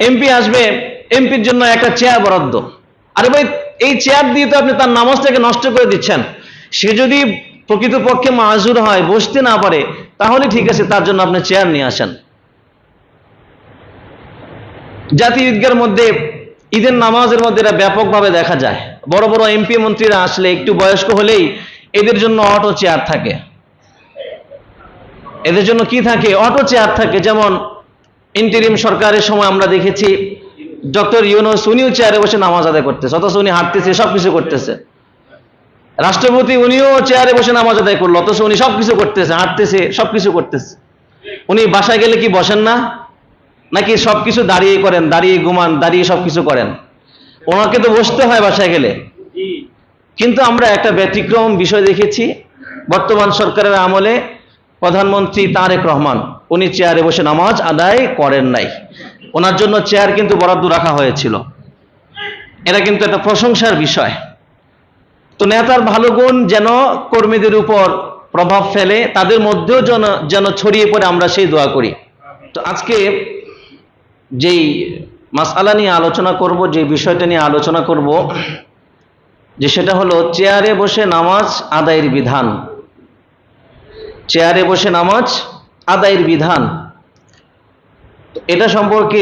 MP আসবে, এমপির জন্য একটা চেয়ার বরাদ্দ। আরে ভাই, এই চেয়ার দিয়ে তো আপনি তার নামাজটাকে নষ্ট করে দিচ্ছেন। সে যদি প্রকৃতপক্ষে মাযুর হয়, বসতে না পারে, তাহলে ঠিক আছে, তার জন্য আপনি চেয়ার নিয়ে আসেন। জাতীয় ঈদগার মধ্যে ঈদের নামাজের মধ্যে এটা ব্যাপকভাবে দেখা যায়। বড় বড় এমপি মন্ত্রীরা আসলে একটু বয়স্ক হলেই এদের জন্য অটো চেয়ার থাকে। এদের জন্য কি থাকে? অটো চেয়ার থাকে। যেমন ইন্টারিম সরকারের সময় আমরা দেখেছি ডক্টর ইউনূস, উনিও চেয়ারে বসে নামাজ আদায় করতেছে, অথচ উনি হাঁটতেছে, সবকিছু করতেছে। রাষ্ট্রপতি, উনিও চেয়ারে বসে নামাজ আদায় করলো, অথচ উনি সবকিছু করতেছে, হাঁটতেছে, সবকিছু করতেছে। উনি বাসায় গেলে কি বসেন না? নাকি সবকিছু দাঁড়িয়ে করেন, দাঁড়িয়ে ঘুমান, দাঁড়িয়ে সবকিছু করেন? ওনাকে তো বসতে হয় বাসায় গেলে। কিন্তু আমরা একটা ব্যতিক্রম বিষয় দেখেছি বর্তমান সরকারের আমলে। প্রধানমন্ত্রী তারেক রহমান, উনি চেয়ারে বসে নামাজ আদায় করেন নাই। ওনার জন্য চেয়ার কিন্তু বরাদ্দ রাখা হয়েছিল। এটা কিন্তু একটা প্রশংসার বিষয়। তো নেতার ভালো গুণ যেন কর্মীদের উপর প্রভাব ফেলে, তাদের মধ্যেও যেন ছড়িয়ে পড়ে, আমরা সেই দোয়া করি। তো আজকে যেই মাসআলা নিয়ে আলোচনা করব, যে বিষয়টা নিয়ে আলোচনা করব, যে সেটা হলো চেয়ারে বসে নামাজ আদায়ের বিধান। চেয়ারে বসে নামাজ আদায়ের বিধান, এটা সম্পর্কে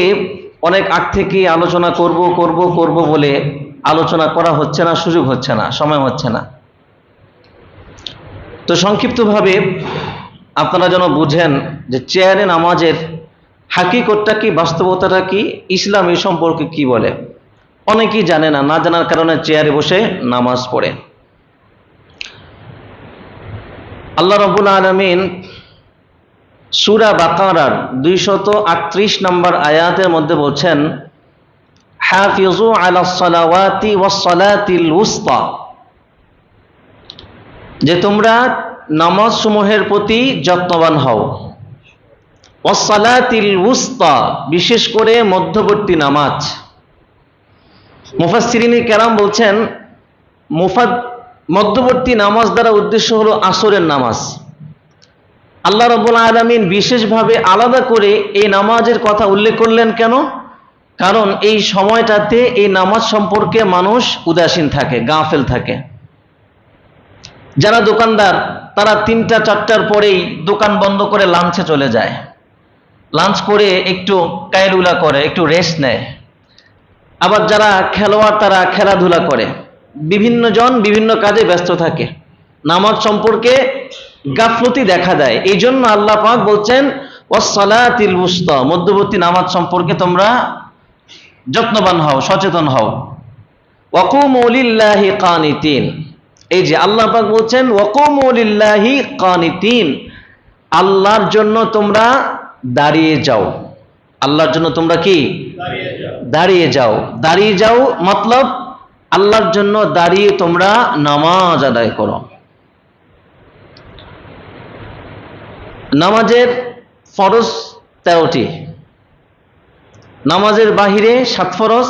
অনেক আগ থেকে আলোচনা করব বলে আলোচনা করা হচ্ছে না, সুযোগ হচ্ছে না, সময় হচ্ছে না। তো সংক্ষিপ্তভাবে আপনারা যেন বুঝেন যে চেয়ারে নামাজের হাকিকতটা কি, বাস্তবতাটা কি, ইসলাম এই সম্পর্কে কি বলে। অনেকেই জানে না, না জানার কারণে চেয়ারে বসে নামাজ পড়ে। আল্লাহ রাব্বুল আলামিন সূরা বাকারার 238 নম্বর আয়াতের মধ্যে বলছেন, হাফিজু আলাস সালাওয়াতি ওয়াস সালাতিল উসতা, যে তোমরা নামাজ সমূহের প্রতি যত্নবান হও। ওয়াস সালাতিল উসতা, বিশেষ করে মধ্যবর্তী নামাজ। মুফাসসিরিনে কেরাম বলছেন, মধ্যবর্তী নামাজ দ্বারা উদ্দেশ্য হলো আসরের নামাজ। আল্লাহ রাব্বুল আলামিন বিশেষভাবে আলাদা করে এই নামাজের কথা উল্লেখ করলেন কেন? কারণ এই সময়টাতে এই নামাজ সম্পর্কে মানুষ উদাসীন থাকে, গাফেল থাকে। যারা দোকানদার, তারা 3টা 4টার পরেই দোকান বন্ধ করে লাঞ্চে চলে যায়। লাঞ্চ করে একটু কায়লুলা করে, একটু রেস্ট নেয়। আবার যারা খেলোয়াড়, তারা খেলাধুলা করে। বিভিন্ন জন বিভিন্ন কাজে ব্যস্ত থাকে, নামাজ সম্পর্কে গাফলতি দেখা দেয়। এই জন্য আল্লাহ পাক বলছেন ওয়াস সালাতিল উসতা, মধ্যবর্তী নামাজ সম্পর্কে তোমরা যত্নবান হও, সচেতন হও। ওয়াকুমু লিল্লাহি কানিতিন, এই যে আল্লাহ পাক বলছেন ওয়াকুমু লিল্লাহি কানিতিন, আল্লাহর জন্য তোমরা দাঁড়িয়ে যাও। আল্লাহর জন্য তোমরা কি? দাঁড়িয়ে যাও। দাঁড়িয়ে যাও মতলব আল্লাহর জন্য দাঁড়িয়ে তোমরা নামাজ আদায় করো। নামাজের ফরজ 13টি, নামাজের বাহিরে 7 ফরজ,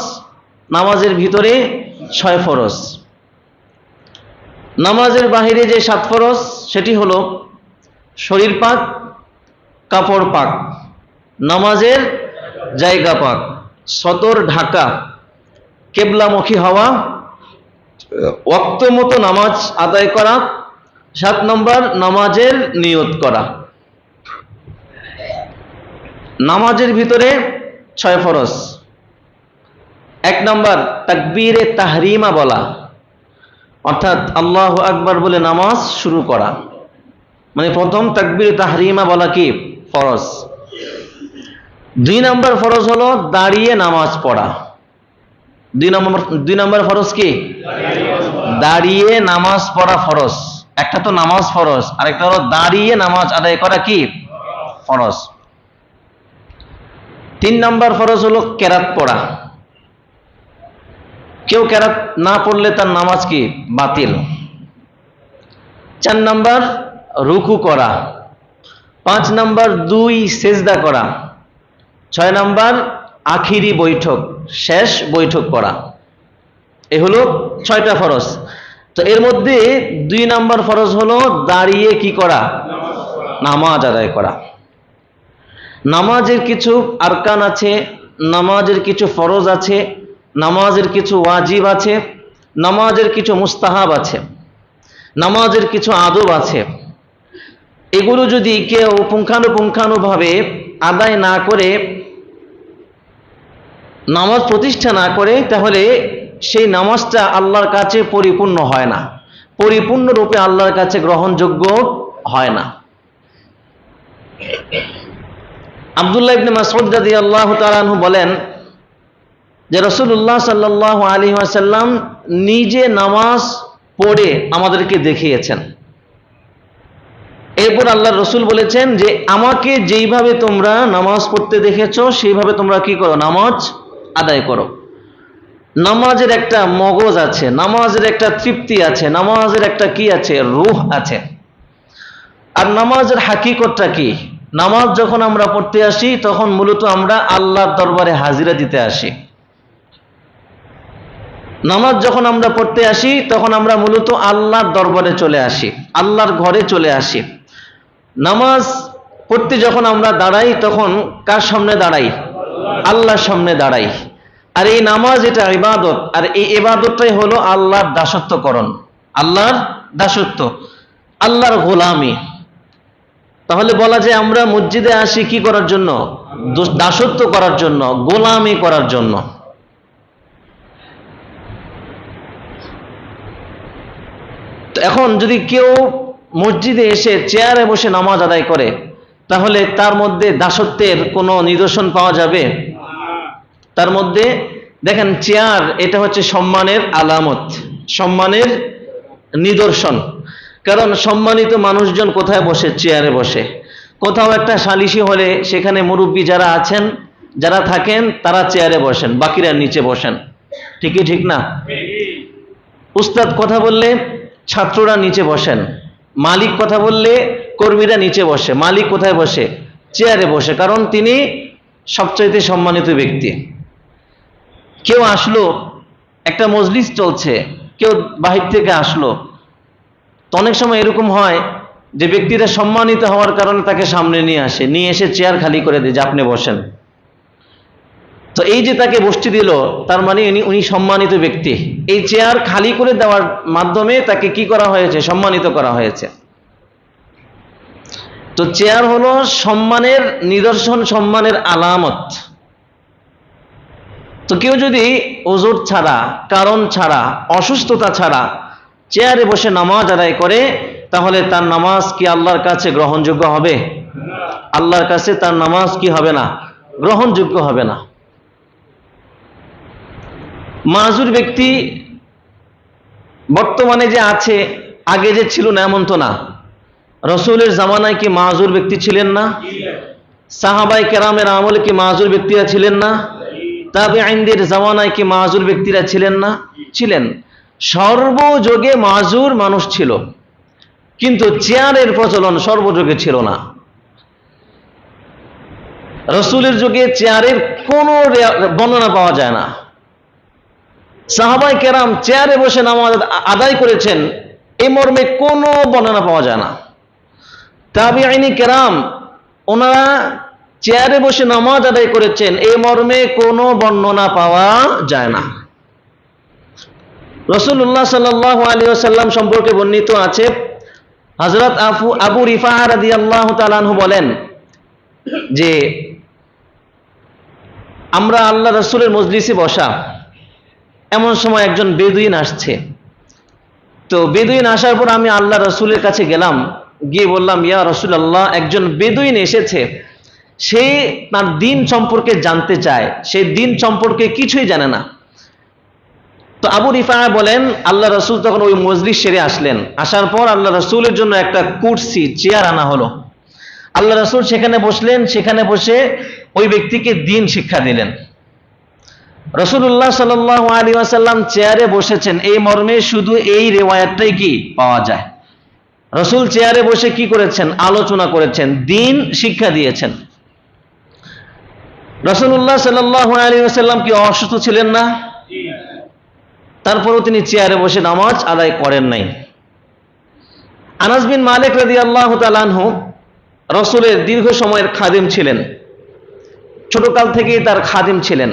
নামাজের ভিতরে 6 ফরজ। নামাজের বাহিরে যে 7 ফরজ, সেটি হলো শরীর পাক, কাপড় পাক, নামাজের জায়গা পাক, সদর ঢাকা, কেবলামুখী হওয়া, ওয়াক্ত মতো নামাজ আদায় করা, 7 নম্বর নামাজের নিয়ত করা। নামাজের ভিতরে 6 ফরজ। 1 নম্বর তাকবীরে তাহরিমা বলা, অর্থাৎ আল্লাহু আকবার বলে নামাজ শুরু করা, মানে প্রথম তাকবীরে তাহরিমা বলা কি ফরজ। 2 নম্বর ফরজ হলো দাঁড়িয়ে নামাজ পড়া। 2 নম্বর ফরজ কি? দাঁড়িয়ে নামাজ পড়া ফরজ। একটা তো নামাজ ফরজ, আরেকটা হলো দাঁড়িয়ে নামাজ আদায় করা কি ফরজ। 3 নম্বর ফরজ হলো কেরাত পড়া। কেউ কেরাত না পড়লে তার নামাজ কি বাতিল। 4 নম্বর রুকু করা। 5 নম্বর 2 সেজদা করা। 6 নম্বর আখিরি বৈঠক, শেষ বৈঠক করা। এই হলো 6টা ফরজ। তো এর মধ্যে 2 নম্বর ফরজ হলো দাঁড়িয়ে কি করা? নামাজ আদায় করা। নামাজের কিছু আরকান আছে, নামাজের কিছু ফরজ আছে, নামাজের কিছু ওয়াজিব আছে, নামাজের কিছু মুস্তাহাব আছে, নামাজের কিছু আদব আছে। এগুলো যদি কেউ পুঙ্খানুপুঙ্খানুভাবে আদায় না করে, নামাজ প্রতিষ্ঠা না করে, তাহলে সেই নামাজটা আল্লাহর কাছে পরিপূর্ণ হয় না, পরিপূর্ণরূপে আল্লাহর কাছে গ্রহণযোগ্য হয় না। আব্দুল্লাহ ইবনে মাসউদ রাদিয়াল্লাহু তাআলা আনহু বলেন যে রাসূলুল্লাহ সাল্লাল্লাহু আলাইহি ওয়াসাল্লাম নিজে নামাজ পড়ে আমাদেরকে দেখিয়েছেন। এরপর আল্লাহর রাসূল বলেছেন যে আমাকে যেইভাবে তোমরা নামাজ পড়তে দেখেছো সেইভাবে তোমরা কি করো, নামাজ আদায় করো। নামাজের একটা মগজ আছে, নামাজের একটা তৃপ্তি আছে, নামাজের একটা কি আছে, রূহ আছে। আর নামাজের হাকিকতটা কি? নামাজ যখন আমরা পড়তে আসি তখন মূলত আমরা আল্লাহর দরবারে হাজিরা দিতে আসি। নামাজ যখন আমরা পড়তে আসি তখন আমরা মূলত আল্লাহর দরবারে চলে আসি, আল্লাহর ঘরে চলে আসি। নামাজ পড়তে যখন আমরা দাঁড়াই তখন কার সামনে দাঁড়াই? আল্লাহর সামনে দাঁড়াই। আর এই নামাজ এটা ইবাদত, আর এই ইবাদতটাই হলো আল্লাহর দাসত্বকরণ, আল্লাহর দাসত্ব, আল্লাহর গোলামি। তাহলে বলা যায় আমরা মসজিদে আসি কি করার জন্য? দাসত্ব করার জন্য, গোলামি করার জন্য। এখন যদি কেউ মসজিদে এসে চেয়ারে বসে নামাজ আদায় করে তাহলে তার মধ্যে দাসত্বের কোনো নিদর্শন পাওয়া যাবে? তার মধ্যে দেখেন, চেয়ার এটা হচ্ছে সম্মানের আলামত, সম্মানের নিদর্শন। কারণ সম্মানিত মানুষজন কোথায় বসে? চেয়ারে বসে। কোথাও একটা সালিশি হলে সেখানে মুরব্বী যারা আছেন, যারা থাকেন, তারা চেয়ারে বসেন, বাকিরা নিচে বসেন। ঠিকই ঠিক না? উস্তাদ কথা বললে ছাত্ররা নিচে বসেন, মালিক কথা বললে কর্মীরা নিচে বসে। মালিক কোথায় বসে? চেয়ারে বসে, কারণ তিনি সবচাইতে সম্মানিত ব্যক্তি। কেউ আসলো, একটা মজলিস চলছে, কেউ বাহির থেকে আসলো, তো অনেক সময় এরকম হয় যে ব্যক্তিরা সম্মানিত হওয়ার কারণে তাকে সামনে নিয়ে আসে, নিয়ে এসে চেয়ার খালি করে দেয় যে আপনি বসেন। তো এই যে তাকে বসতে দিল, তার মানে উনি সম্মানিত ব্যক্তি। এই চেয়ার খালি করে দেওয়ার মাধ্যমে তাকে কি করা হয়েছে? সম্মানিত করা হয়েছে। তো চেয়ার হলো সম্মানের নিদর্শন, সম্মানের আলামত। তো কেউ যদি ওযর ছাড়া, কারণ ছাড়া, অসুস্থতা ছাড়া চেয়ারে বসে নামাজ আদায় করে তাহলে তার নামাজ কি আল্লাহর কাছে গ্রহণযোগ্য হবে? আল্লাহর কাছে তার নামাজ কি হবে না? গ্রহণযোগ্য হবে না। মাজুর ব্যক্তি বর্তমানে যে আছে, আগে যে ছিল না এমন তো না। রাসূলের জামানায় কি মাজুর ব্যক্তি ছিলেন না? সাহাবায়ে কেরামের আমলে কি মাজুর ব্যক্তিরা ছিলেন না? তাবেঈনদের জামানায় কি মাজুর ব্যক্তিরা ছিলেন না? ছিলেন। সর্বযুগে মাজুর মানুষ ছিল, কিন্তু চেয়ারের প্রচলন সর্বযুগে ছিল না। রাসূলের যুগে চেয়ারের কোনো বর্ণনা পাওয়া যায় না। সাহাবায়ে কেরাম চেয়ারে বসে নামাজ আদায় করেছেন এই মর্মে কোনো বর্ণনা পাওয়া যায় না। তাবেঈনে কেরাম ওনারা চেয়ারে বসে নামাজ আদায় করেছেন এই মর্মে কোনো বর্ণনা পাওয়া যায় না। রাসূলুল্লাহ সাল্লাল্লাহু আলাইহি ওয়াসাল্লাম সম্পর্কে বর্ণিত আছে, হযরত আবু রিফাআহ রাদিয়াল্লাহু তাআলা আনহু বলেন যে আমরা আল্লাহ রাসূলের মজলিসে বসা, এমন সময় একজন বেদুইন আসছে। তো বেদুইন আসার পর আমি আল্লাহ রাসূলের কাছে গেলাম, গিয়ে বললাম, ইয়া রাসূলুল্লাহ, একজন বেদুইন এসেছে, সে তার দিন সম্পর্কে জানতে চায়, সে দিন সম্পর্কে কিছুই জানে না। তো আবু রিফাআহ বলেন, আল্লাহ রাসূল তখন ওই মজলিস সেরে আসলেন। আসার পর আল্লাহ রাসূলের জন্য একটা কুরসি, চেয়ার আনা হলো। আল্লাহ রাসূল সেখানে বসলেন, সেখানে বসে ওই ব্যক্তিকে দিন শিক্ষা দিলেন। রাসূলুল্লাহ সাল্লাল্লাহু আলাইহি ওয়াসাল্লাম চেয়ারে বসেছেন এই মর্মে শুধু এই রিওয়ায়াতটাই কি পাওয়া যায়। রাসূল চেয়ারে বসে কি করেছেন? আলোচনা করেছেন, দিন শিক্ষা দিয়েছেন। রাসূলুল্লাহ সাল্লাল্লাহু আলাইহি ওয়াসাল্লাম কি অসুস্থ ছিলেন না? তারপরও তিনি চেয়ারে বসে নামাজ আদায় করেন নাই। আনাস বিন মালিক রাদিয়াল্লাহু তাআলা আনহু রাসূলের দীর্ঘ সময়ের খাদেম ছিলেন। ছোটকাল থেকেই তার খাদিম ছিলেন।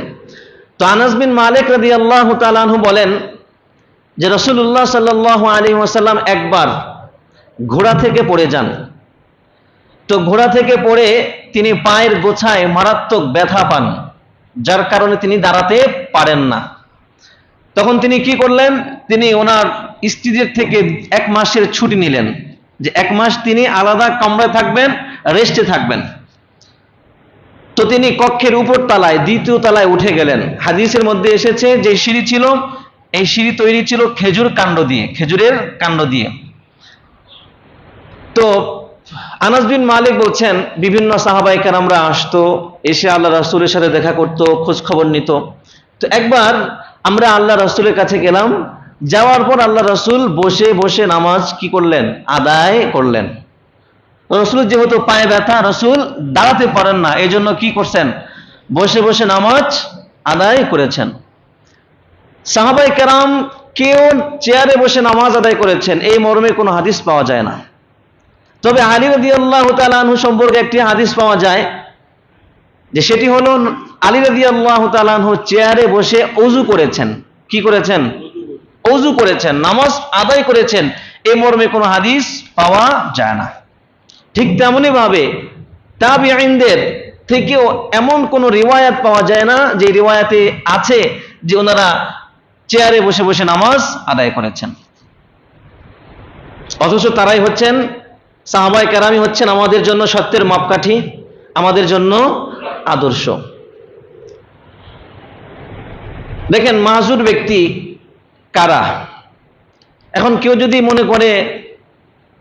তো আনাস বিন মালিক রাদিয়াল্লাহু তাআলা আনহু বলেন যে রাসূলুল্লাহ সাল্লাল্লাহু আলাইহি ওয়াসাল্লাম একবার ঘোড়া থেকে পড়ে যান। তো ঘোড়া থেকে পড়ে তিনি পায়ের গোছায় মারাত্মক ব্যথা পান, যার কারণে তিনি দাঁড়াতে পারেন না। তখন তিনি কি করলেন, তিনি ওনার স্ত্রীদের থেকে 1 মাসের ছুটি নিলেন, যে 1 মাস তিনি আলাদা কামরায় থাকবেন, রেস্টে থাকবেন। তো তিনি কক্ষের উপর তলায় 2য় তলায় উঠে গেলেন। হাদিসের মধ্যে এসেছে যে সিঁড়ি ছিল, এই সিঁড়ি তৈরি ছিল খেজুরের কাণ্ড দিয়ে। তো আনাস বিন মালিক বলছেন বিভিন্ন সাহাবায়ে কেরামরা আসতো, এসে আল্লাহ রাসূলের সাথে দেখা করত, খোঁজ খবর নিত। তো একবার আমরা আল্লাহ রাসূলের কাছে গেলাম, যাওয়ার পর আল্লাহ রাসূল বসে বসে নামাজ কি করলেন, আদায় করলেন। রাসূল যেহেতু পায়ে ব্যথা, রাসূল দাঁড়াতে পারেন না, এই জন্য কি করছেন, বসে বসে নামাজ আদায় করেছেন। সাহাবায়ে কেরাম কেউ চেয়ারে বসে নামাজ আদায় করেছেন এই মর্মে কোনো হাদিস পাওয়া যায় না। তবে আলী রাদিয়াল্লাহু তাআলা আনহু সম্পর্কে একটি হাদিস পাওয়া যায়, যে সেটি হলো আলী রাদিয়াল্লাহু তাআলা আনহু চেয়ারে বসে ওযু করেছেন। কি করেছেন, ওযু করেছেন, নামাজ আদায় করেছেন, এই মর্মে কোনো হাদিস পাওয়া যায় না। ঠিক তেমনি ভাবে তাবিঈনদের থেকেও এমন কোনো রিওয়ায়াত পাওয়া যায় না যে রিওয়ায়াতে আছে যে ওনারা চেয়ারে বসে বসে নামাজ আদায় করেছেন। অথচ তারাই হচ্ছেন, সাহাবায়ে কেরামই হচ্ছেন আমাদের জন্য সত্যের মাপকাঠি, আমাদের জন্য আদর্শ। দেখেন মাহজুর ব্যক্তি কারা। এখন কেউ যদি মনে করে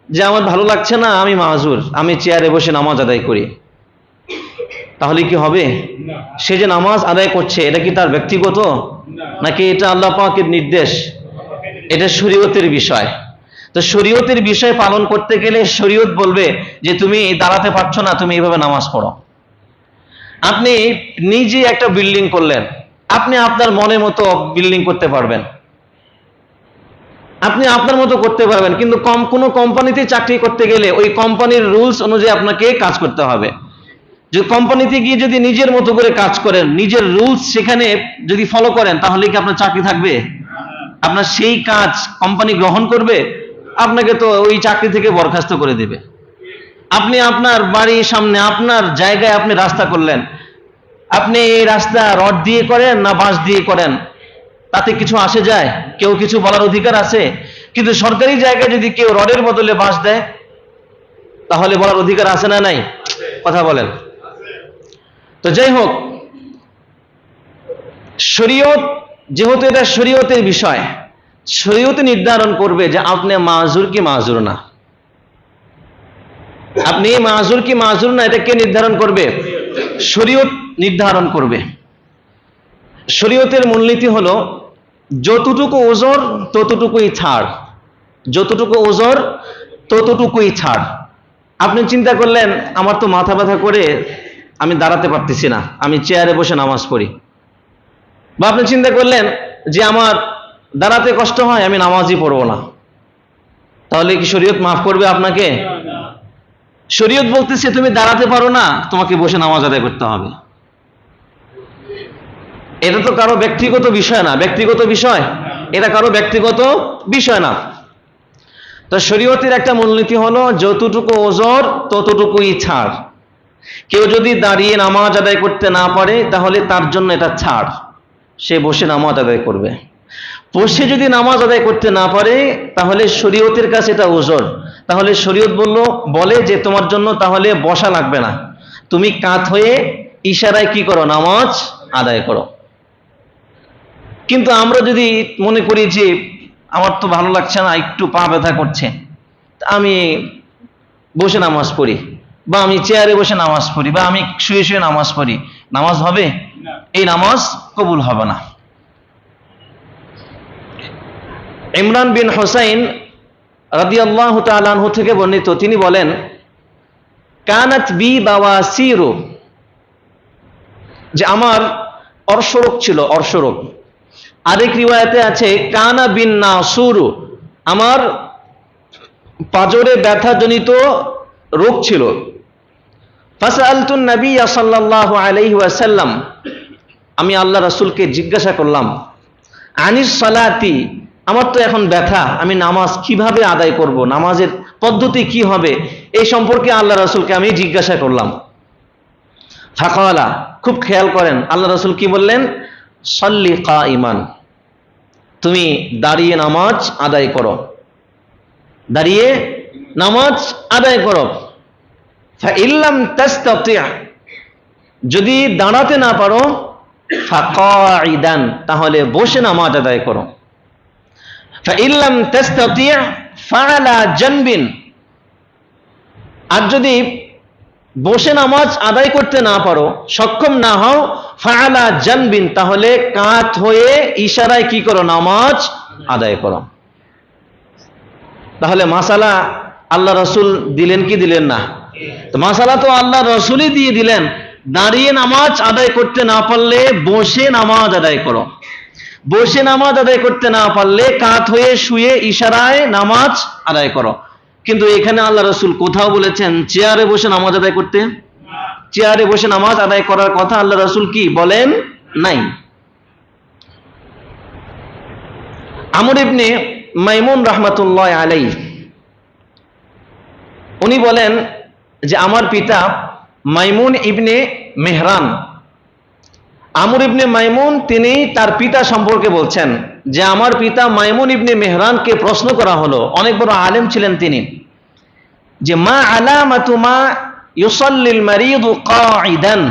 যে আমার ভালো লাগছে না, আমি মাহজুর, আমি চেয়ারে বসে নামাজ আদায় করি, তাহলে কি হবে? সে যে নামাজ আদায় করছে এটা কি তার ব্যক্তিগত, নাকি এটা আল্লাহ পাকের নির্দেশ? এটা শরীয়তের বিষয়। তো শরীয়তের বিষয় পালন করতে গেলে শরীয়ত বলবে যে তুমি দাঁড়াতে পারছো না, তুমি এইভাবে নামাজ পড়ো। আপনি নিজে একটা বিল্ডিং করলেন, আপনি আপনার মনের মতো বিল্ডিং করতে পারবেন, আপনি আপনার মতো করতে পারবেন, কিন্তু কোনো কোম্পানিতে চাকরি করতে গেলে ওই কোম্পানির রুলস অনুযায়ী আপনাকে কাজ করতে হবে। যে কোম্পানিতে গিয়ে যদি নিজের মতো করে কাজ করেন, নিজের রুলস সেখানে যদি ফলো করেন, তাহলে কি আপনার চাকরি থাকবে? আপনার সেই কাজ কোম্পানি গ্রহণ করবে? আপনাকে তো ওই চাকরি থেকে বরখাস্ত করে দেবে। আপনি আপনার বাড়ির সামনে আপনার জায়গায় আপনি রাস্তা করলেন, আপনি এই রাস্তা রড দিয়ে করেন না বাঁশ দিয়ে করেন, তাতে কিছু আসে যায়? কেউ কিছু বলার অধিকার আছে? কিন্তু সরকারি জায়গায় যদি কেউ রডের বদলে বাঁশ দেয়, তাহলে বলার অধিকার আছে না নাই? কথা বলেন। তো যাই হোক, শরীয়ত যেহেতু এটা শরীয়তের বিষয়, শরীয়ত নির্ধারণ করবে যে আপনি মাযুর কি মাযুর না। আপনি মাযুর কি মাযুর না, এটা কে নির্ধারণ করবে? শরীয়ত নির্ধারণ করবে। শরীয়তের মূলনীতি হলো যতটুকু ওজর ততটুকুই ছাড়, যতটুকু ওজর ততটুকুই ছাড়। আপনি চিন্তা করলেন আমার তো মাথা ব্যথা করে আমি দাঁড়াতে পারতেছি না, আমি চেয়ারে বসে নামাজ পড়ি। বা আপনি চিন্তা করলেন যে আমার দাঁড়াতে কষ্ট হয়, আমি নামাজই পড়বো না। তাহলে কি শরীয়ত মাফ করবে আপনাকে? শরীয়ত বলতেছে তুমি দাঁড়াতে পারো না, তোমাকে বসে নামাজ আদায় করতে হবে। এটা তো কারো ব্যক্তিগত বিষয় না, ব্যক্তিগত বিষয় এটা কারো ব্যক্তিগত বিষয় না। তো শরীয়তের একটা মূলনীতি হলো যতটুকু ওজর ততটুকুই ছাড়। কেউ যদি দাঁড়িয়ে নামাজ আদায় করতে না পারে তাহলে তার জন্য এটা ছাড়, সে বসে নামাজ আদায় করবে। বসে যদি নামাজ আদায় করতে না পারে তাহলে শরীয়তের কাছে এটা ওজর। তাহলে শরীয়ত বলে যে তোমার জন্য তাহলে বসা লাগবে না, তুমি কাত হয়ে ইশারায় কি করো, নামাজ আদায় করো। কিন্তু আমরা যদি মনে করি যে আমার তো ভালো লাগছে না, একটু পা ব্যথা করছে, আমি বসে নামাজ পড়ি, বা আমি চেয়ারে বসে নামাজ পড়ি, বা আমি শুয়ে শুয়ে নামাজ পড়ি, নামাজ হবে? এই নামাজ কবুল হবে না। ইমরান বিন হুসাইন রাদিয়াল্লাহু তাআলা আনহু থেকে বর্ণিত, তিনি বলেন কানাত বি বাওয়াসিরু, যে আমার অর্শরোগ ছিল, অর্শরোগ। আরেক রিওয়ায়াতে আছে কানা বিন নাসুরু, আমার পাজরে ব্যথাজনিত রোগ ছিল। ফাসআলতুন নাবিয়্যা সাল্লাল্লাহু আলাইহি ওয়াসাল্লাম, আমি আল্লাহ রাসূলকে জিজ্ঞাসা করলাম, আনিস সালাতি, আমার তো এখন ব্যথা, আমি নামাজ কিভাবে আদায় করব, নামাজের পদ্ধতি কি হবে, এই সম্পর্কে আল্লাহ রাসূলকে আমি জিজ্ঞাসা করলাম। ফাকালা, খুব খেয়াল করেন আল্লাহ রাসূল কি বললেন, সাল্লি কাইমান, তুমি দাঁড়িয়ে নামাজ আদায় করো, দাঁড়িয়ে নামাজ আদায় করো। ফাইল্লাম তাস্তাতি', যদি দাঁড়াতে না পারো, ফাকাইদান, তাহলে বসে নামাজ আদায় করো। ফাইল্লাম তাস্তাতি' ফাআলা জানবিন, আর যদি বসে নামাজ আদায় করতে না পারো, সক্ষম না হও, ফাআলা জানবিন, তাহলে কাত হয়ে ইশারায় কি করো, নামাজ আদায় করো। তাহলে মাসালা আল্লাহ রাসূল দিলেন কি দিলেন না? তো মাসালা তো আল্লাহ রাসূলই দিয়ে দিলেন, দাঁড়িয়ে নামাজ আদায় করতে না পারলে বসে নামাজ আদায় করো, বসে নামাজ আদায় করতে না পারলে কাত হয়ে শুয়ে ইশারায় নামাজ আদায় করো। কিন্তু এখানে আল্লাহ রাসূল কোথাও বলেছেন চেয়ারে বসে নামাজ আদায় করতে? চেয়ারে বসে নামাজ আদায় করার কথা আল্লাহ রাসূল কি বলেন নাই। আমর ইবনে মাইমুন রাহমাতুল্লাহ আলাইহি, উনি বলেন যে আমার পিতা মাইমুন ইবনে মেহরান, আমর ইবনে মাইমুন তিনি তার পিতা সম্পর্কে বলছেন যে আমার পিতা মাইমুন ইবনে মেহরানকে প্রশ্ন করা হলো, অনেক বড় আলেম ছিলেন তিনি, যে মা আলামাতু মা ইউসাল্লিল মারিদু কাঈদান,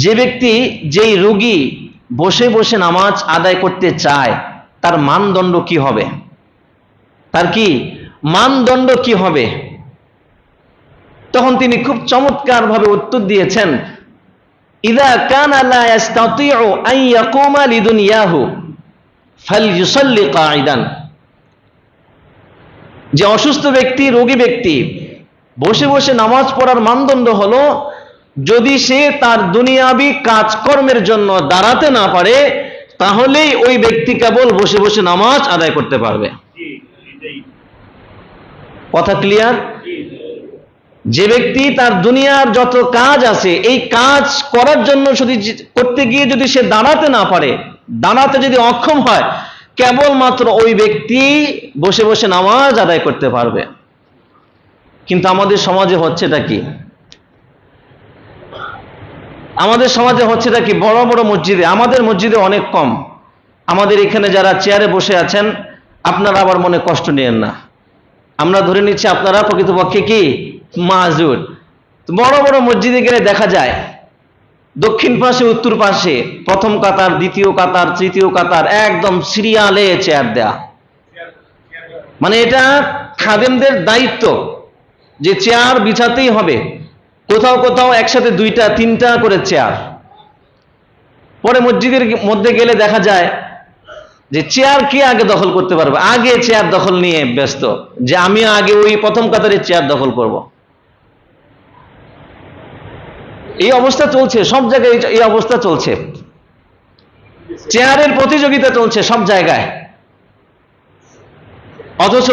যে ব্যক্তি, যেই রোগী বসে বসে নামাজ আদায় করতে চায়, তার মানদণ্ড কি হবে, তার কি মানদণ্ড কি হবে? তখন তিনি খুব চমৎকার ভাবে উত্তর দিয়েছেন, ইযা কানা লা ইস্তাতিউ আন ইয়াকুমা লিদুনিয়াহু ফালইউসাল্লি কাঈদান, যে অসুস্থ ব্যক্তি, রোগী ব্যক্তি বসে বসে নামাজ পড়ার মানদণ্ড হলো, যদি সে তার দুনিয়াবি কাজকর্মের জন্য দাঁড়াতে না পারে, তাহলেই ওই ব্যক্তি কেবল বসে বসে নামাজ আদায় করতে পারবে। কথা ক্লিয়ার? যে ব্যক্তি তার দুনিয়ার যত কাজ আছে, এই কাজ করার জন্য করতে গিয়ে যদি সে দাঁড়াতে না পারে, দাঁড়াতে যদি অক্ষম হয়, কেবলমাত্র ওই ব্যক্তি বসে বসে নামাজ আদায় করতে পারবে। কিন্তু আমাদের সমাজে হচ্ছেটা কি? আমাদের সমাজে হচ্ছেটা কি? বড় বড় মসজিদে, আমাদের মসজিদে অনেক কম, আমাদের এখানে যারা চেয়ারে বসে আছেন আপনারা আবার মনে কষ্ট নিয়েন না, আমরা ধরে নিচ্ছি আপনারা প্রকৃতপক্ষে কি মাজুর। বড় বড় মসজিদে গেলে দেখা যায় দক্ষিণ পাশে, উত্তর পাশে, প্রথম কাতার, দ্বিতীয় কাতার, তৃতীয় কাতার, একদম সিরিয়ালে চেয়ার দেয়া। মানে এটা খাদেমদের দায়িত্ব যে চেয়ার বিছাতেই হবে। কোথাও কোথাও একসাথে 2টা 3টা করে চেয়ার। পরে মসজিদের মধ্যে গেলে দেখা যায় যে চেয়ার কে আগে দখল করতে পারবে, আগে চেয়ার দখল নিয়ে ব্যস্ত, যে আমি আগে ওই প্রথম কাতারে চেয়ার দখল করব। এই অবস্থা চলছে সব জায়গায়, এই অবস্থা চলছে, চেয়ারের প্রতিযোগিতা চলছে সব জায়গায়। অথচ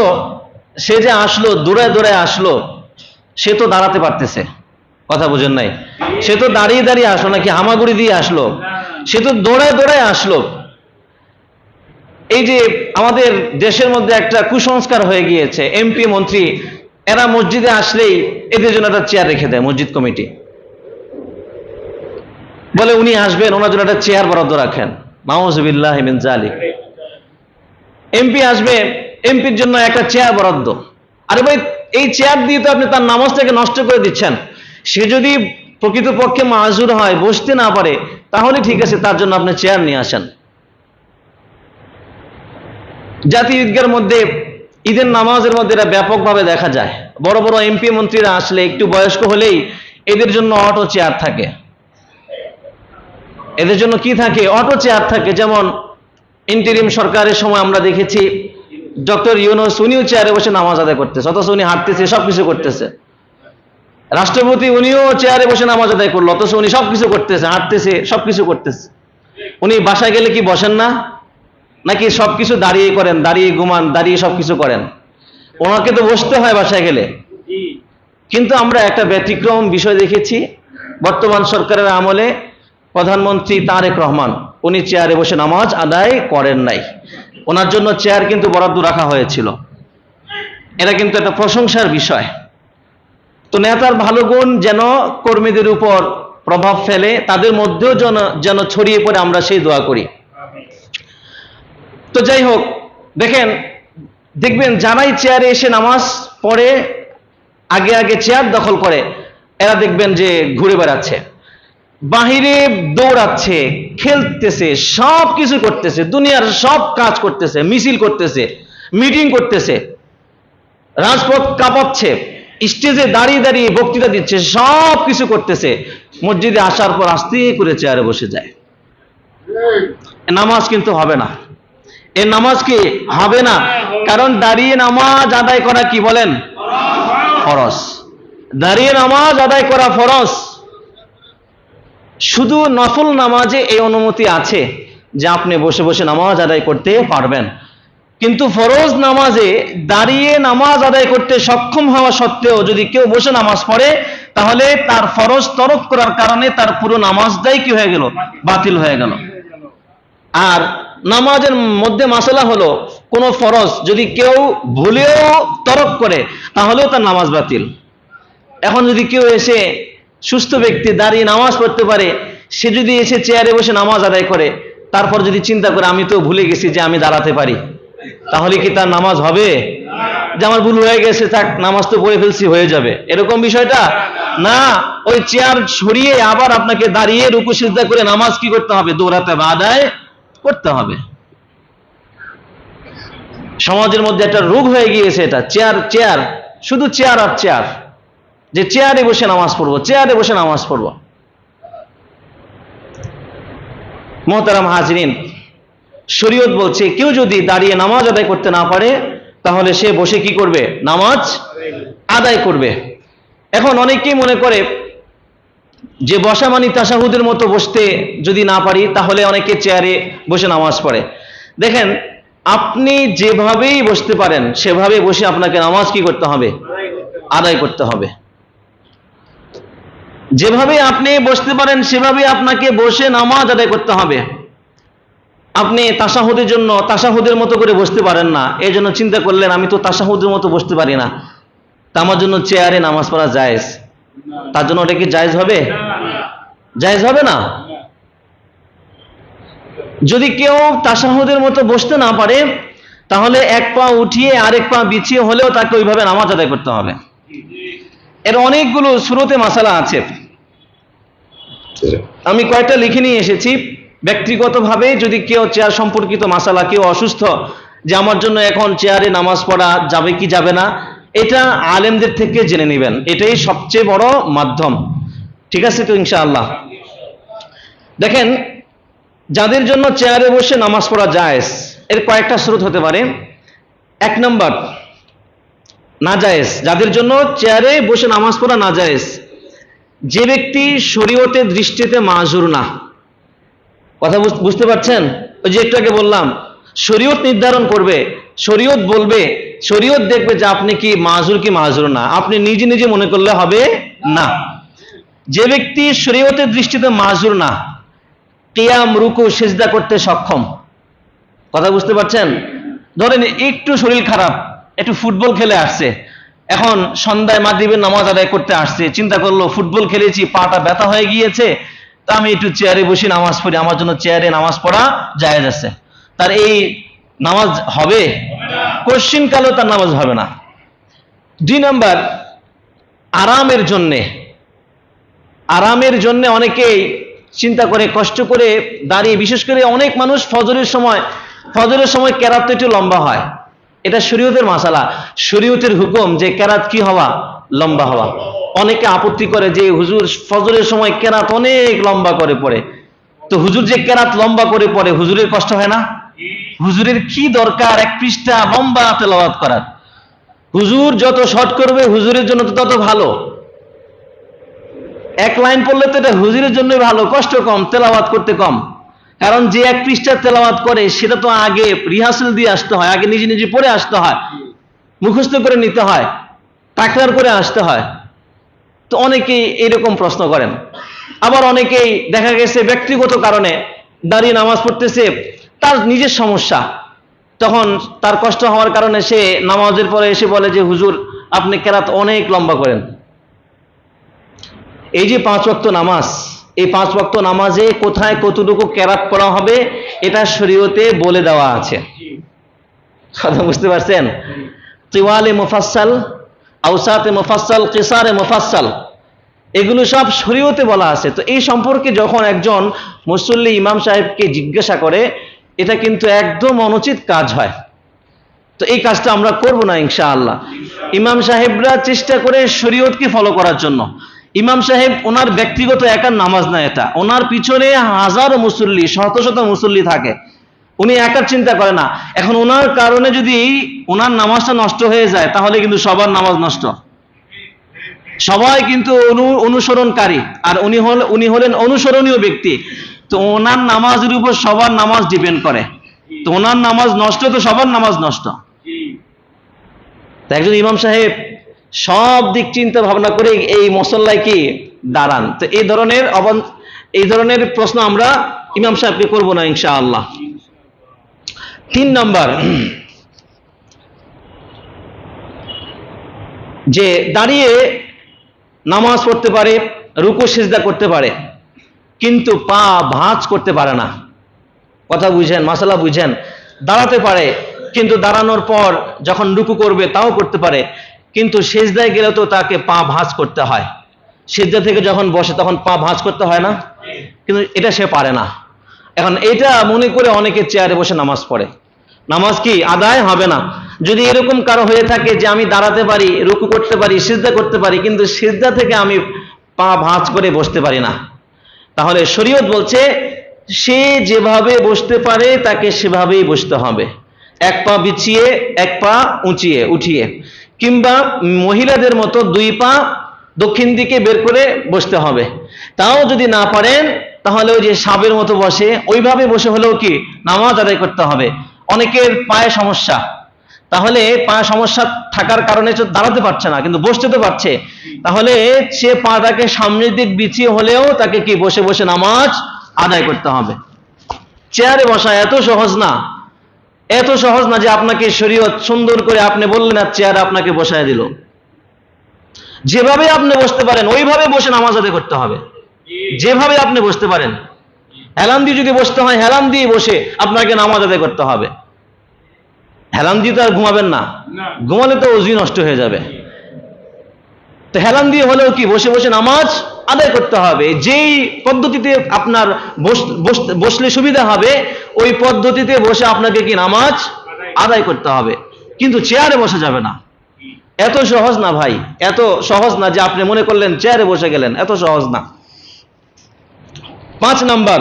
সে যে আসলো, দৌড়ায় দৌড়ায় আসলো, সে তো দাঁড়াতে পারতেছে, কথা বুঝেন নাই? সে তো দাঁড়িয়ে দাঁড়িয়ে আসলো নাকি হামাগুড়ি দিয়ে আসলো, সে তো দৌড়ায় দৌড়ায় আসলো। এই যে আমাদের দেশের মধ্যে একটা কুসংস্কার হয়ে গিয়েছে, এমপি মন্ত্রী এরা মসজিদে আসলেই এদের জন্য একটা চেয়ার রেখে দেয় মসজিদ কমিটি, বলে উনি আসবেন, ওনার জন্য একটা চেয়ার বরাদ্দ রাখেন। নাউযুবিল্লাহি মিন যালিক। এমপি আসবে, এমপির জন্য একটা চেয়ার বরাদ্দ। আরে ভাই, এই চেয়ার দিয়ে তো আপনি তার নামাজটাকে নষ্ট করে দিচ্ছেন। সে যদি প্রকৃতপক্ষে মাজুর হয়, বসতে না পারে, তাহলে ঠিক আছে, তার জন্য আপনি চেয়ার নিয়ে আসেন। জাতীয় ঈদগার মধ্যে, ঈদের নামাজের মধ্যে এটা ব্যাপকভাবে দেখা যায়। বড় বড় এমপি মন্ত্রীরা আসলে একটু বয়স্ক হলেই এদের জন্য অটো চেয়ার থাকে। এদের জন্য কি থাকে? অটো চেয়ার থাকে। যেমন ইন্টারিম সরকারের সময় আমরা দেখেছি ডক্টর ইউনূস, উনিও চেয়ারে বসে নামাজ আদায় করতেছে, অথচ উনি হাঁটতেছে, সবকিছু করতেছে। রাষ্ট্রপতি, উনিও চেয়ারে বসে নামাজ আদায় করলো, অথচ উনি সবকিছু করতেছে, হাঁটতেছে, সবকিছু করতেছে। উনি বাসায় গেলে কি বসেন না? নাকি সবকিছু দাঁড়িয়ে করেন, দাঁড়িয়ে ঘুমান, দাঁড়িয়ে সবকিছু করেন? ওনাকে তো বসতে হয় বাসায় গেলে। কিন্তু আমরা একটা ব্যতিক্রম বিষয় দেখেছি, বর্তমান সরকারের আমলে প্রধানমন্ত্রী তারেক রহমান উনি চেয়ারে বসে নামাজ আদায় করেন নাই। ওনার জন্য চেয়ার কিন্তু বরাদ্দ রাখা হয়েছিল। এটা কিন্তু একটা প্রশংসার বিষয়। তো নেতার ভালো গুণ যেন কর্মীদের উপর প্রভাব ফেলে, তাদের মধ্যেও যেন ছড়িয়ে পড়ে, আমরা সেই দোয়া করি। তো যাই হোক, দেখবেন যারাই চেয়ারে এসে নামাজ পড়ে আগে আগে চেয়ার দখল করে, এরা দেখবেন যে ঘুরে বেড়াচ্ছে, বাহিরে দৌড়াচ্ছে, খেলতেছে, সব কিছু করতেছে, দুনিয়ার সব কাজ করতেছে, মিছিল করতেছে, মিটিং করতেছে, রাজপথ কাঁপাচ্ছে, স্টেজে দাঁড়িয়ে দাঁড়িয়ে বক্তৃতা দিচ্ছে, সব কিছু করতেছে। মসজিদে আসার পর আস্তে করে চেয়ারে বসে যায়। নামাজ কিন্তু হবে না, এ নামাজ কি হবে না? কারণ দাঁড়িয়ে নামাজ আদায় করা কি বলেন? ফরজ। দাঁড়িয়ে নামাজ আদায় করা ফরজ। শুধু নফল নামাজে এই অনুমতি আছে যে আপনি বসে বসে নামাজ আদায় করতে পারবেন, কিন্তু ফরজ নামাজে দাঁড়িয়ে নামাজ আদায় করতে সক্ষম হওয়া সত্ত্বেও যদি কেউ বসে নামাজ পড়ে, তাহলে তার ফরজ তরক করার কারণে তার পুরো নামাজটাই কি হয়ে গেল? বাতিল হয়ে গেল। আর নামাজের মধ্যে মাসালা হলো, কোন ফরজ যদি কেউ ভুলেও তরক করে তাহলেও তার নামাজ বাতিল। এখন যদি কেউ এসে, সুস্থ ব্যক্তি দাঁড়িয়ে নামাজ পড়তে পারে, সে যদি এসে চেয়ারে বসে নামাজ আদায় করে, তারপর যদি চিন্তা করে আমি তো ভুলে গেছি যে আমি দাঁড়াতে পারি, তাহলে কি তার নামাজ হবে? যে আমার ভুল হয়ে গেছে, থাক, নামাজ তো পড়ে ফেলছি, হয়ে যাবে, এরকম বিষয়টা না। ওই চেয়ার সরিয়ে আবার আপনাকে দাঁড়িয়ে রুকু সিজদা করে নামাজ কি করতে হবে? দৌড়াতে হবে, আদায় করতে হবে। সমাজের মধ্যে একটা রোগ হয়ে গিয়েছে এটা, চেয়ার চেয়ার, শুধু চেয়ার আর চেয়ার, যে চেয়ারে বসে নামাজ পড়বো, চেয়ারে বসে নামাজ পড়বো। মোহতারাম হাজরিন, শরীয়ত বলছে কেউ যদি দাঁড়িয়ে নামাজ আদায় করতে না পারে, তাহলে সে বসে কি করবে? নামাজ আদায় করবে। এখন অনেকেই মনে করে যে বসা মানে তাশাহুদের মতো বসতে যদি না পারি, তাহলে অনেকে চেয়ারে বসে নামাজ পড়ে। দেখেন, আপনি যেভাবেই বসতে পারেন সেভাবে বসে আপনাকে নামাজ কি করতে হবে? আদায় করতে হবে। যেভাবে আপনি বসতে পারেন সেভাবে আপনাকে বসে নামাজ আদায় করতে হবে। আপনি তাশাহুদের জন্য তাশাহুদের মতো করে বসতে পারেন না, এই জন্য চিন্তা করলেন আমি তো তাশাহুদের মতো বসতে পারি না, তা আমার জন্য চেয়ারে নামাজ পড়া জায়েজ। তার জন্য ওটা কি জায়েজ হবে? জায়েজ হবে না। যদি কেউ তাশাহুদের মতো বসতে না পারে, তাহলে এক পা উঠিয়ে আরেক পা বিছিয়ে হলেও তাকে ওইভাবে নামাজ আদায় করতে হবে। এর অনেকগুলো সুরতে মাসালা আছে, আমি কয়েকটা লিখে নিয়ে এসেছি। ব্যক্তিগতভাবে যদি কেউ চেয়ার সম্পর্কিত মাসালা, কেউ অসুস্থ, যে আমার জন্য এখন চেয়ারে নামাজ পড়া যাবে কি যাবে না, এটা আলেমদের থেকে জেনে নেবেন, এটাই সবচেয়ে বড় মাধ্যম। ঠিক আছে তো ইনশাআল্লাহ? দেখেন, যাদের জন্য চেয়ারে বসে নামাজ পড়া জায়েজ, এর কয়েকটা স্রোত হতে পারে। এক নম্বর, নাজায়েজ। যাদের জন্য চেয়ারে বসে নামাজ পড়া নাজায়েজ, যে ব্যক্তি শরীয়তের দৃষ্টিতে মাযুর না। কথা বুঝতে পারছেন? ওই যে একটু আগে বললাম, শরীয়ত নির্ধারণ করবে, শরীয়ত বলবে, শরীয়ত দেখবে যে আপনি কি মাযুর কি মাযুর না, আপনি নিজে নিজে মনে করলে হবে না। যে ব্যক্তি শরীয়তের দৃষ্টিতে মাযুর না, কিয়াম, রুকু, সিজদা করতে সক্ষম। কথা বুঝতে পারছেন? ধরেন একটু শরীর খারাপ, একটু ফুটবল খেলে আসছে, এখন সন্ধ্যায় মাগরিবের নামাজ আদায় করতে আসছে, চিন্তা করলো ফুটবল খেলেছি, পাটা ব্যথা হয়ে গিয়েছে, তা আমি একটু চেয়ারে বসে নামাজ পড়ি, আমার জন্য চেয়ারে নামাজ পড়া জায়েজ আছে। তার এই নামাজ হবে? কোশ্চিন কালেও তার নামাজ হবে না। দুই নাম্বার, আরামের জন্যে। আরামের জন্য অনেকেই চিন্তা করে কষ্ট করে দাঁড়িয়ে, বিশেষ করে অনেক মানুষ ফজরের সময় কেরাত একটু লম্বা হয়, এটা শরীয়তের মাসালা, শরীয়তের হুকুম যে কেরাত কি হওয়া? লম্বা হওয়া। অনেকে আপত্তি করে যে হুজুর ফজরের সময় কেরাত অনেক লম্বা করে পড়ে, তো হুজুর যে কেরাত লম্বা করে পড়ে, হুজুরের কষ্ট হয় না? হুজুরের কি দরকার এক পৃষ্ঠা লম্বা তেলাওয়াত করার? হুজুর যত শর্ট করবে হুজুরের জন্য তো তত ভালো। এক লাইন পড়লে তো এটা হুজুরের জন্যই ভালো, কষ্ট কম, তেলাওয়াত করতে কম। কারণ যে এক পৃষ্ঠা তেলাওয়াত করে সেটা তো আগে রিহার্সাল দিয়ে আসতে হয়, আগে নিজে নিজে পড়ে আসতে হয়, মুখস্থ করে নিতে হয়, তাকরার করে আসতে হয়। তো অনেকেই এরকম প্রশ্ন করেন। আবার অনেকেই দেখা গেছে ব্যক্তিগত কারণে দাঁড়িয়ে নামাজ পড়তেছে, তার নিজের সমস্যা, তখন তার কষ্ট হওয়ার কারণে সে নামাজের পরে এসে বলে যে হুজুর আপনি কেরাত অনেক লম্বা করেন। এই যে 5 ওয়াক্ত নামাজ, এই 5 ওয়াক্ত নামাজে কোথায় কতটুকু কেরাত পড়া হবে এটা শরীয়তে বলে দেওয়া আছে। কথা বুঝতে পারছেন? তিওয়ালে মুফাসসাল, আওসাতে মুফাসসাল, কিসারে মুফাসসাল, এগুলো সব শরীয়তে বলা আছে। তো এই সম্পর্কে যখন একজন মুসল্লি ইমাম সাহেবকে জিজ্ঞাসা করে, এটা কিন্তু একদম অনুচিত কাজ হয়। তো এই কাজটা আমরা করব না ইনশাআল্লাহ। ইমাম সাহেবরা চেষ্টা করে শরীয়তকে ফলো করার জন্য। ইমাম সাহেব ওনার ব্যক্তিগত একার নামাজ না, এটা ওনার পিছনে হাজারো মুসল্লি, শত শত মুসল্লি থাকে, উনি একার চিন্তা করে না। এখন ওনার কারণে যদি ওনার নামাজটা নষ্ট হয়ে যায় তাহলে কিন্তু সবার নামাজ নষ্ট। সবাই কিন্তু অনুসরণকারী, আর উনি হলেন অনুসরণীয় ব্যক্তি। তো ওনার নামাজের উপর সবার নামাজ ডিপেন্ড করে। তো ওনার নামাজ নষ্ট তো সবার নামাজ নষ্ট। একজন ইমাম সাহেব সব দিক চিন্তা ভাবনা করে এই মুসল্লায় কি দাঁড়ান। তো এই ধরনের প্রশ্ন আমরা ইমাম সাহেবকে করব না ইনশাআল্লাহ। 3 নম্বর, যে দাঁড়িয়ে নামাজ পড়তে পারে, রুকু সিজদা করতে পারে, কিন্তু পা ভাঁজ করতে পারে না। কথা বুঝেন, মাসালা বুঝেন? দাঁড়াতে পারে, কিন্তু দাঁড়ানোর পর যখন রুকু করবে তাও করতে পারে, কিন্তু সিজদায় গেলে তো তাকে পা ভাঁজ করতে হয়। সিজদা থেকে যখন বসে তখন পা ভাঁজ করতে হয় না, কিন্তু এটা সে পারে না। এখন এটা মনে করে অনেকে চেয়ারে বসে নামাজ পড়ে, নামাজ কি আদায় হবে না। যদি এরকম কারো হয়ে থাকে যে আমি দাঁড়াতে পারি, রুকু করতে পারি, সিজদা করতে পারি, কিন্তু সিজদা থেকে আমি পা ভাঁজ করে বসতে পারি না, তাহলে শরীয়ত বলছে সে যেভাবে বসতে পারে তাকে সেভাবেই বসতে হবে। 1 পা বিছিয়ে 1 পা উঠিয়ে, কিংবা মহিলাদের মতো 2 পা দক্ষিণ দিকে বের করে বসতে হবে। তাও যদি না পারেন তাহলে ওই যে সাপের মতো বসে, ওইভাবে বসে হলেও কি নামাজ আদায় করতে হবে। অনেকের পায়ে সমস্যা, তাহলে পায়ে সমস্যা থাকার কারণে দাঁড়াতে পারছে না, কিন্তু বসতে তো পারছে, তাহলে সে পাটাকে সামনের দিক বিছিয়ে হলেও তাকে কি বসে বসে নামাজ আদায় করতে হবে। চেয়ারে বসা এত সহজ না, এত সহজ না যে আপনাকে শরীয়ত সুন্দর করে আপনি বললেন আর চেয়ারে আপনাকে বসায় দিল। যেভাবে আপনি বসতে পারেন ওইভাবে বসে নামাজ আদায় করতে হবে। যেভাবে আপনি বসতে পারেন, হেলান দিয়ে যদি বসতে হয় হেলান দিয়ে বসে আপনাকে নামাজ আদায় করতে হবে। হেলান দিয়ে তো আর ঘুমাবেন না, ঘুমালে তো ওযু নষ্ট হয়ে যাবে। তো হেলান দিয়ে হলেও কি বসে বসে নামাজ আদায় করতে হবে। যেই পদ্ধতিতে আপনার বসলে সুবিধা হবে ওই পদ্ধতিতে বসে আপনাকে কি নামাজ আদায় করতে হবে, কিন্তু চেয়ারে বসা যাবে না। এত সহজ না ভাই, এত সহজ না যে আপনি মনে করলেন চেয়ারে বসে গেলেন, এত সহজ না। 5 নাম্বার,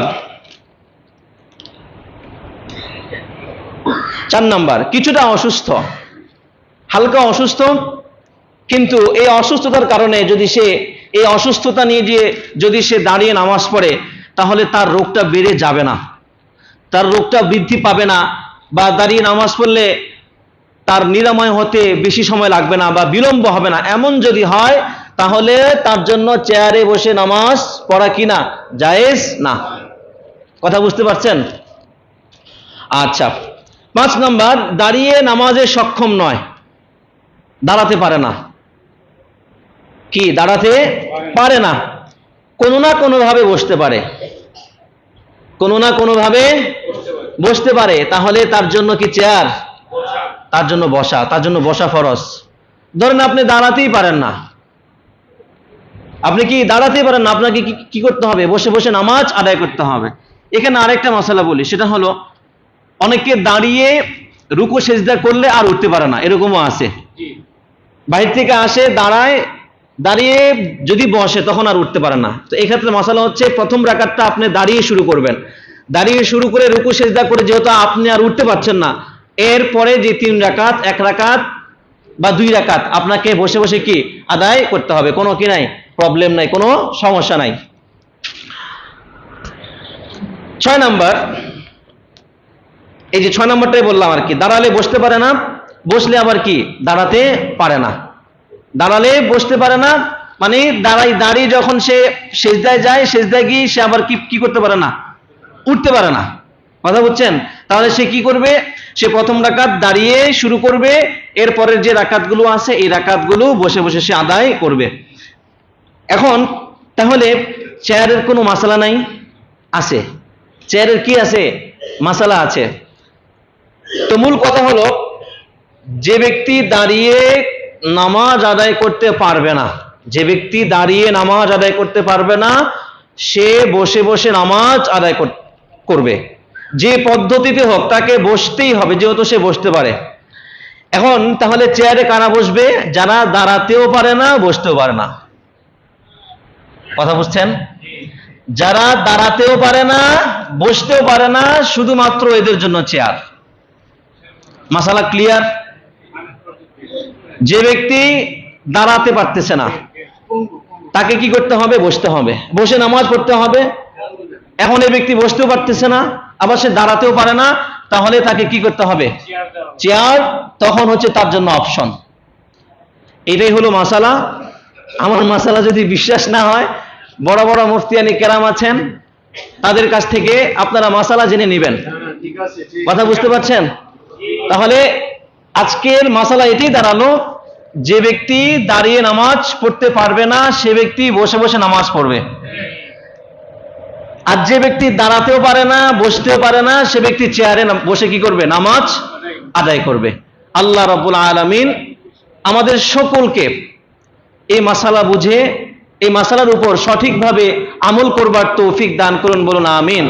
4 নাম্বার, কিছুটা অসুস্থ, হালকা অসুস্থ, কিন্তু এই অসুস্থতার কারণে যদি সে এই অসুস্থতা নিয়ে যদি সে দাঁড়িয়ে নামাজ পড়ে তাহলে তার রোগটা বেড়ে যাবে না, তার রোগটা বৃদ্ধি পাবে না, বা দাঁড়িয়ে নামাজ পড়লে তার নিরাময় হতে বেশি সময় লাগবে না বা বিলম্ব হবে না, এমন যদি হয় তাহলে তার জন্য চেয়ারে বসে নামাজ পড়া কিনা জায়েজ না। কথা বুঝতে পারছেন? আচ্ছা, 5 নাম্বার, দাঁড়িয়ে নামাজে সক্ষম নয়, দাঁড়াতে পারে না। কি দাঁড়াতে পারে না? কোনো না কোনো ভাবে বসতে পারে, কোনো না কোনো ভাবে বসতে পারে, তাহলে তার জন্য কি চেয়ার? তার জন্য বসা, তার জন্য বসা ফরজ। ধরেন আপনি দাঁড়াতেই পারেন না, আপনি কি দাঁড়াতেই পারেন না, আপনাকে কি করতে হবে? বসে বসে নামাজ আদায় করতে হবে। এখানে আরেকটা মশলা বলি, সেটা হলো অনেকে দাঁড়িয়ে রুকু সিজদা করলে আর উঠতে পারে না, এরকমও আছে। বাহির থেকে আসে, দাঁড়িয়ে যদি বসে তখন আর উঠতে পারে না। তো এই ক্ষেত্রে মশলা হচ্ছে প্রথম রাকাতটা আপনি দাঁড়িয়ে শুরু করবেন, দাঁড়িয়ে শুরু করে রুকু সিজদা করে যেহেতু আপনি আর উঠতে পারছেন না, এরপরে যে 3 রাকাত, 1 রাকাত বা 2 রাকাত আপনাকে বসে বসে কি আদায় করতে হবে। কোনো কি নাই, প্রবলেম নাই, কোনো সমস্যা নাই। 6 নাম্বার, এই যে 6 নাম্বারটাই বললাম আর কি, দাঁড়ালে বসতে পারে না, বসলে আবার কি দাঁড়াতে পারে না। দাঁড়ালে বসতে পারে না, মানে দাঁড়িয়ে যখন সে সেজদায় যায়, সেজদায় গিয়ে সে আবার কি করতে পারে না, উঠতে পারে না। কথা বুঝছেন? তাহলে সে কি করবে? সে প্রথম রাকাত দাঁড়িয়ে শুরু করবে, এরপরের যে রাকাতগুলো আছে এই রাকাতগুলো বসে বসে সে আদায় করবে। এখন তাহলে চেয়ারের কোনো মাসালা নাই? আছে। চেয়ারের কি আছে? মাসালা আছে। তো মূল কথা হলো, যে ব্যক্তি দাঁড়িয়ে নামাজ আদায় করতে পারবে না, যে ব্যক্তি দাঁড়িয়ে নামাজ আদায় করতে পারবে না, সে বসে বসে নামাজ আদায় করবে। যে পদ্ধতিতে হোক তাকে বসতেই হবে, যেহেতু সে বসতে পারে। এখন তাহলে চেয়ারে কারা বসবে? যারা দাঁড়াতেও পারে না, বসতেও পারে না। কথা বুঝছেন? যারা দাঁড়াতেও পারে না, বসতেও পারে না, শুধুমাত্র এদের জন্য চেয়ার। মাসালা ক্লিয়ার? যে ব্যক্তি দাঁড়াতে পারতেছে না, তাকে কি করতে হবে? বসতে হবে, বসে নামাজ পড়তে হবে। এখন এই ব্যক্তি বসতেও পারতেছে না, আবার সে দাঁড়াতেও পারে না, তাহলে তাকে কি করতে হবে? চেয়ার। তখন হচ্ছে তার জন্য অপশন। এটাই হলো মাসালা। আমার মাসালা যদি বিশ্বাস না হয়, বড় বড় মুফতিয়ানি কেরাম আছেন, তাদের কাছ থেকে আপনারা মাসালা জেনে নেবেন। কথা বুঝতে পারছেন? তাহলে আজকের মাসালা এটাই দাঁড়ালো, যে ব্যক্তি দাঁড়িয়ে নামাজ পড়তে পারবে না, সে ব্যক্তি বসে বসে নামাজ পড়বে। আর যে ব্যক্তি দাঁড়াতেও পারে না, বসতেও পারে না, সে ব্যক্তি চেয়ারে বসে কি করবে? নামাজ আদায় করবে। আল্লাহ রাব্বুল আলামিন আমাদের সকলকে এই মাসালা বুঝে, এই মাসালার উপর সঠিকভাবে আমল করবার তৌফিক দান করুন। বলুন আমিন।